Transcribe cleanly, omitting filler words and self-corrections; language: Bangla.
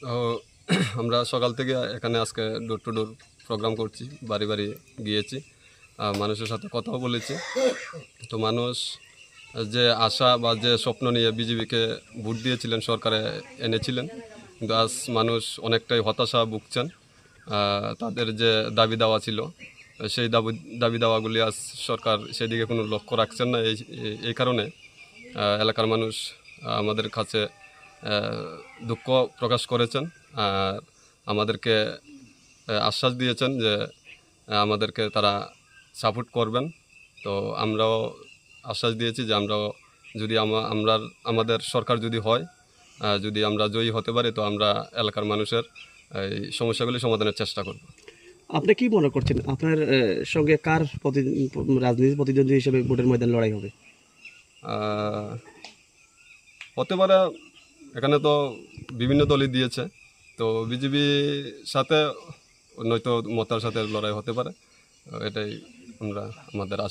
ও আমরা সকাল থেকে এখানে আজকে ডোর টু ডোর প্রোগ্রাম করছি, বাড়ি বাড়ি গিয়েছি, মানুষের সাথে কথাও বলেছি। তো মানুষ যে আশা বা যে স্বপ্ন নিয়ে বিজেপিকে ভোট দিয়েছিলেন, সরকারে এনেছিলেন, কিন্তু আজ মানুষ অনেকটাই হতাশা ভুগছেন। তাদের যে দাবি দাওয়া ছিল, সেই দাবি দাওয়াগুলি আজ সরকার সেদিকে কোনো লক্ষ্য রাখছেন না। এই কারণে এলাকার মানুষ আমাদের কাছে দুঃখ প্রকাশ করেছেন আর আমাদেরকে আশ্বাস দিয়েছেন যে আমাদেরকে তারা সাপোর্ট করবেন। তো আমরাও আশ্বাস দিয়েছি যে আমরাও যদি আমাদের সরকার যদি হয়, যদি আমরা জয়ী হতে পারি, তো আমরা এলাকার মানুষের এই সমস্যাগুলি সমাধানের চেষ্টা করব। আপনি কি মনে করছেন আপনার সঙ্গে কার রাজনীতি প্রতিদ্বন্দ্বী হিসেবে ভোটের ময়দান লড়াই হবে? আহ, হতে পারে, এখানে তো বিভিন্ন দলই দিয়েছে, তো বিজেপি সাথে নয়তো মতার সাথে লড়াই হতে পারে। এটাই আমাদের আশা।